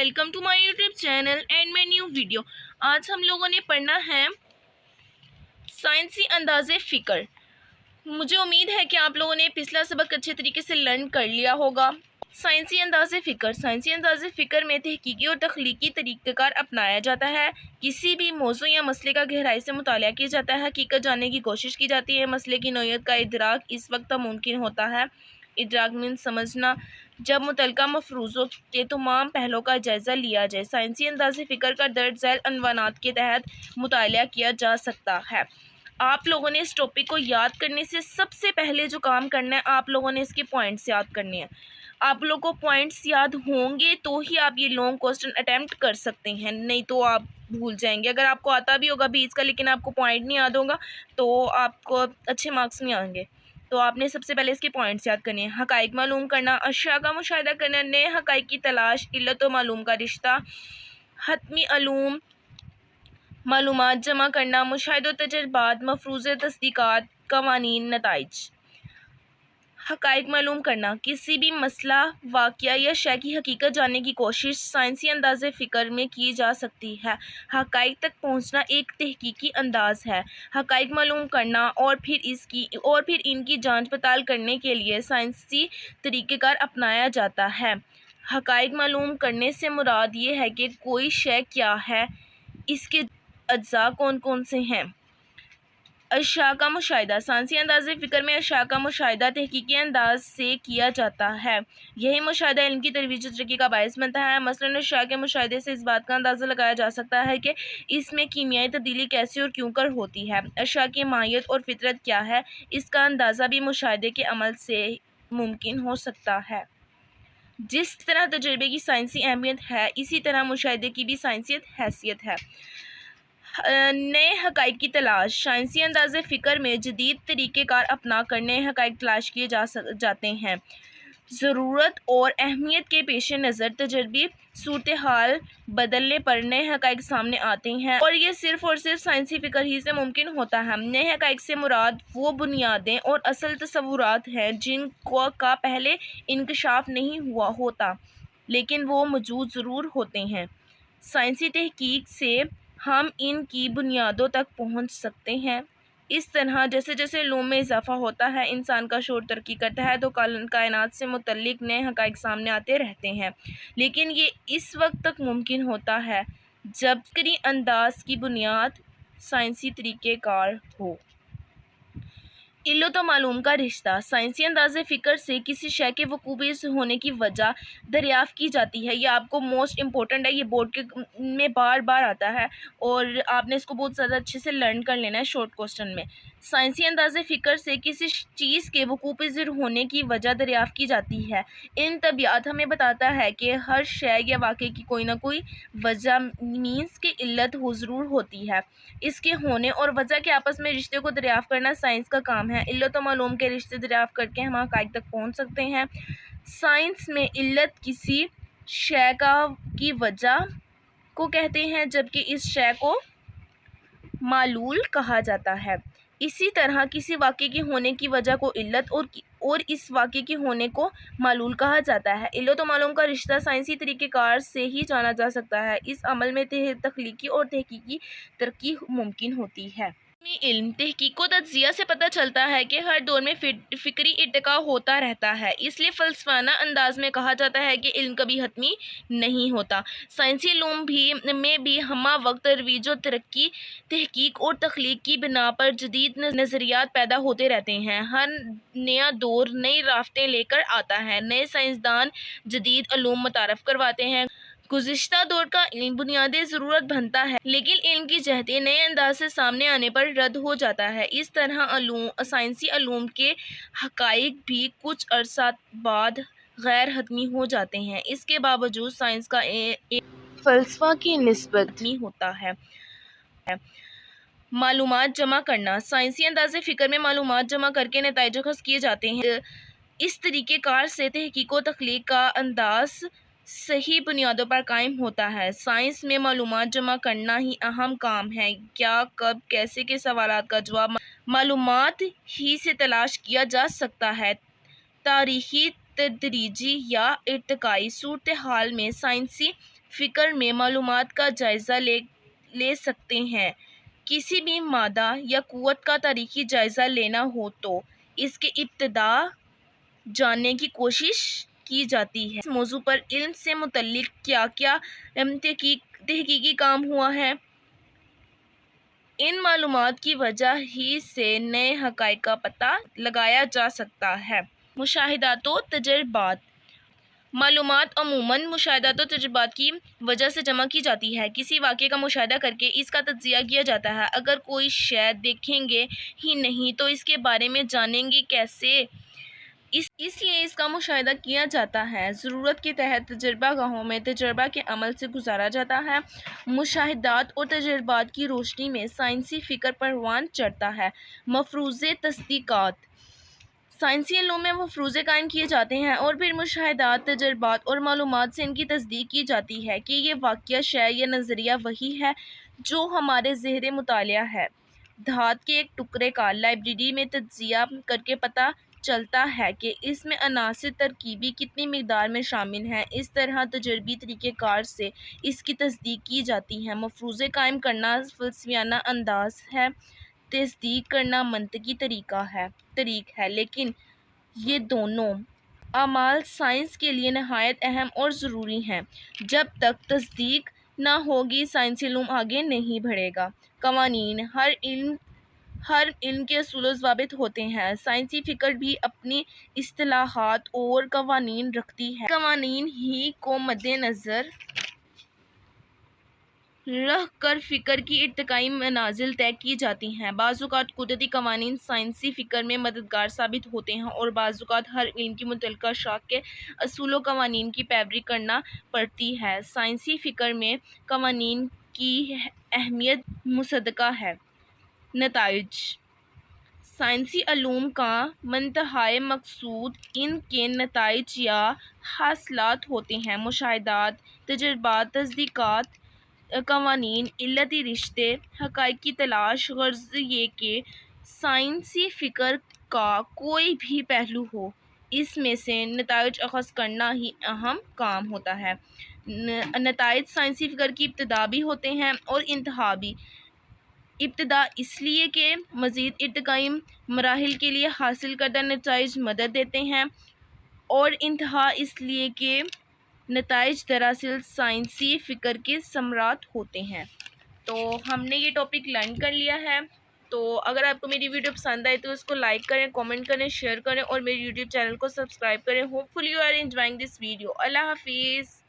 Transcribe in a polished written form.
Welcome to my YouTube channel and my new video. आज हम लोगों ने पढ़ना है साइंसी अंदाज़े फ़िक्र। मुझे उम्मीद है कि आप लोगों ने पिछला सबक अच्छे तरीके से लर्न कर लिया होगा। साइंसी अंदाज़े फ़िक्र में तहकीकी और तख्लीकी तरीक़ेकार अपनाया जाता है। किसी भी मौज़ू या मसले का गहराई से मुताला किया जाता है, हकीकत जानने की कोशिश की जाती है। मसले की नौइयत का इदराक इस वक्त मुमकिन होता है। इदराक मीन्स समझना, जब मुतलका मफरूज़ों के तमाम पहलों का जायज़ा लिया जाए। साइंसी अंदाज़े फ़िक्र का दर्ज झैल अनवानात के तहत मुताला किया जा सकता है। आप लोगों ने इस टॉपिक को याद करने से सबसे पहले जो काम करना है, आप लोगों ने इसके पॉइंट्स याद करने हैं। आप लोगों को पॉइंट्स याद होंगे तो ही आप ये लॉन्ग क्वेश्चन अटैम्प्ट कर सकते हैं, नहीं तो आप भूल जाएंगे। अगर आपको आता भी होगा बीच का लेकिन आपको पॉइंट नहीं याद होगा तो आपको अच्छे मार्क्स नहीं आएंगे। तो आपने सबसे पहले इसके पॉइंट्स याद करने हैं। हक़ाइक़ मालूम करना, अशिया का मुशाहिदा करना, नए हक़ाइक़ की तलाश, इल्लत व मालूम का रिश्ता, हतमी अलूम, मालूमात जमा करना, मुशाहिदो तजर्बात, मफरूज़े तस्दीक़ात, क़वानीन, नताइज। हक़ाइक़ मालूम करना, किसी भी मसला, वाक़या या शय की हकीकत जानने की कोशिश साइंसी अंदाज़े फ़िक्र में की जा सकती है। हक़ाइक़ तक पहुँचना एक तहकीकी अंदाज़ है। हक़ाइक़ मालूम करना और फिर इनकी जांच पड़ताल करने के लिए साइंसी तरीक़ेकार अपनाया जाता है। हक़ाइक़ मालूम करने से मुराद ये है कि कोई शय क्या है, इसके अज्जा कौन कौन से हैं। अशिया का मुशाहिदा, साइंसी अंदाज़े फ़िक्र में अशिया का मुशाहिदा तहकीकी अंदाज से किया जाता है। यही मुशाहिदा इल्म की तरोीज और तरक्की का बायस बनता है। मसलन अशिया के मुशाहिदे से इस बात का अंदाज़ा लगाया जा सकता है कि इसमें कीमियाई तब्दीली कैसे और क्यों कर होती है। अशिया की माहियत और फितरत क्या है, इसका अंदाज़ा भी मुशाहिदे के अमल से मुमकिन हो सकता है। जिस तरह तजर्बे की साइंसी अहमियत है, इसी तरह मुशाहिदे की भी साइंसी हैसियत है। नए हक़ाइक़ की तलाश, साइंसी अंदाज़े फ़िक्र में जदीद तरीक़ेकार अपना कर नए हक़ाइक़ तलाश किए जाते हैं। ज़रूरत और अहमियत के पेश नज़र तजर्बी सूरत हाल बदलने पर नए हक़ाइक़ सामने आते हैं और ये सिर्फ़ और सिर्फ साइंसी फ़िक्र ही से मुमकिन होता है। नए हक़ाइक़ से मुराद वो बुनियादें और असल तसव्वुरात हैं जिनका पहले इंकशाफ नहीं हुआ होता, लेकिन वो मौजूद ज़रूर होते हैं। साइंसी तहकीक से हम इनकी बुनियादों तक पहुँच सकते हैं। इस तरह जैसे जैसे इल्म में इजाफ़ा होता है, इंसान का शऊर तरक्की करता है तो कायनात से मुतल्लिक़ नए हक़ाइक़ सामने आते रहते हैं, लेकिन ये इस वक्त तक मुमकिन होता है जब फ़िक्री अंदाज़ की बुनियाद साइंसी तरीक़ेकार हो। इल्लत व मालूम का रिश्ता, साइंसी अंदाज़े फ़िक्र से किसी शय के वक़ूअ होने की वजह दरियाफ़्त की जाती है। ये आपको मोस्ट इम्पोर्टेंट है, ये बोर्ड के में बार बार आता है और आपने इसको बहुत ज़्यादा अच्छे से लर्न कर लेना है शॉर्ट क्वेश्चन में। साइंसी अंदाज़े फ़िक्र से किसी चीज़ के वक़ूअ होने की वजह दरियाफ़्त की जाती है। इन तबियात हमें बताता है कि हर शय या वाक़े की कोई ना कोई वजह मीन्स की इल्लत हो ज़रूर होती है। इसके होने और वजह के आपस में रिश्ते को दरियाफ़्त करना साइंस का काम है। इल्लत व मालूम के रिश्ते दरियाफ़्त करके हम हक़ाइक़ तक पहुँच सकते हैं। साइंस में इल्लत किसी शय की वजह को कहते हैं, जबकि इस शय को मालूल कहा जाता है। इसी तरह किसी वाक़े के होने की वजह को इल्लत और इस वाक़े के होने को मालूल कहा जाता है। इल्लत व मालूम का रिश्ता साइंसी तरीक़ेकार से ही जाना जा सकता है। इस अमल में तख्लीकी और तहकीकी तरक्की मुमकिन होती है। इल्म तहकीक व तज्ज़िया से पता चलता है कि हर दौर में फ़िक्री इर्तिक़ा होता रहता है, इसलिए फ़लसफ़ाना अंदाज़ में कहा जाता है कि इल्म कभी हतमी नहीं होता। साइंसी इल्म में भी हमा वक्त तरोीज व तरक्की, तहकीक और तख्लीक की बिना पर जदीद नज़रियात पैदा होते रहते हैं। हर नया दौर नई रास्तें लेकर आता है, नए साइंसदान जदीद इल्म मुतारफ़ करवाते हैं। गुज़िश्ता दौर का इल्म बुनियादी ज़रूरत बनता है, लेकिन इल्म की जहतें नए अंदाज से सामने आने पर रद्द हो जाता है। इस तरह साइंसी इल्म के हक़ाइक़ भी कुछ अरसा बाद गैर हतमी हो जाते हैं। इसके बावजूद साइंस का फ़लसफ़ा की निस्बत नहीं होता है। मालूमात जमा करना, साइंसी अंदाज़े फ़िक्र में मालूमात जमा करके नताइज अख़ज़ किए जाते हैं। इस तरीक़ेकार से तहकीक व तख्लीक का अंदाज़ सही बुनियादों पर कायम होता है। साइंस में मालूमात जमा करना ही अहम काम है। क्या, कब, कैसे के सवालात का जवाब मालूमात ही से तलाश किया जा सकता है। तारीख़ी, तदरीजी या इर्तिक़ाई सूरत हाल में साइंसी فکر میں معلومات کا جائزہ لے سکتے ہیں۔ کسی بھی مادہ یا قوت کا تاریخی جائزہ لینا ہو تو اس کے ابتدا جاننے کی کوشش کی جاتی ہے۔ اس موضوع پر علم سے متعلق کیا کیا تحقیقی کام ہوا ہے، ان معلومات کی وجہ ہی سے نئے حقائق کا پتہ لگایا جا سکتا ہے۔ مشاہدات و تجربات۔ معلومات عموماً مشاہدات و تجربات کی وجہ سے جمع کی جاتی ہے۔ کسی واقعے کا مشاہدہ کر کے اس کا تجزیہ کیا جاتا ہے۔ اگر کوئی شے دیکھیں گے ہی نہیں تو اس کے بارے میں جانیں گے کیسے؟ اس لیے اس کا مشاہدہ کیا جاتا ہے۔ ضرورت کے تحت تجربہ گاہوں میں تجربہ کے عمل سے گزارا جاتا ہے۔ مشاہدات اور تجربات کی روشنی میں سائنسی فکر پروان چڑھتا ہے۔ مفروضے تصدیقات۔ سائنسی علوم میں مفروضے قائم کیے جاتے ہیں اور پھر مشاہدات، تجربات اور معلومات سے ان کی تصدیق کی جاتی ہے کہ یہ واقعہ، شے یا نظریہ وہی ہے جو ہمارے زیر مطالعہ ہے۔ دھات کے ایک ٹکڑے کا لیبارٹری میں تجزیہ کر کے پتہ چلتا ہے کہ اس میں عناصر ترکیبی کتنی مقدار میں شامل ہیں۔ اس طرح تجربی طریقہ کار سے اس کی تصدیق کی جاتی ہے۔ مفروضے قائم کرنا فلسفیانہ انداز ہے، تصدیق کرنا منطقی طریق ہے، لیکن یہ دونوں اعمال سائنس کے لیے نہایت اہم اور ضروری ہیں۔ جب تک تصدیق نہ ہوگی سائنسی علوم آگے نہیں بڑھے گا۔ قوانین۔ ہر علم کے اصول و ضوابط ہوتے ہیں۔ سائنسی فکر بھی اپنی اصطلاحات اور قوانین رکھتی ہے۔ قوانین ہی کو مد نظر رکھ کر فکر کی ارتقائی منازل طے کی جاتی ہیں۔ بعض اوقات قدرتی قوانین سائنسی فکر میں مددگار ثابت ہوتے ہیں اور بعض اوقات ہر علم کی متعلقہ شاخ کے اصول و قوانین کی پیروی کرنا پڑتی ہے۔ سائنسی فکر میں قوانین کی اہمیت مصدقہ ہے۔ نتائج۔ سائنسی علوم کا منتہائی مقصود ان کے نتائج یا حاصلات ہوتے ہیں۔ مشاہدات، تجربات، تصدیقات، قوانین، علتی رشتے، حقائق کی تلاش۔ غرض یہ کہ سائنسی فکر کا کوئی بھی پہلو ہو، اس میں سے نتائج اخذ کرنا ہی اہم کام ہوتا ہے۔ نتائج سائنسی فکر کی ابتدا بھی ہوتے ہیں اور انتہا بھی۔ ابتدا اس لیے کہ مزید ارتقائی مراحل کے لیے حاصل کردہ نتائج مدد دیتے ہیں، اور انتہا اس لیے کہ نتائج دراصل سائنسی فکر کے ثمرات ہوتے ہیں۔ تو ہم نے یہ ٹاپک لرن کر لیا ہے۔ تو اگر آپ کو میری ویڈیو پسند آئے تو اس کو لائک کریں، کامنٹ کریں، شیئر کریں اور میری یوٹیوب چینل کو سبسکرائب کریں۔ Hopefully you are enjoying this video. اللہ حافظ۔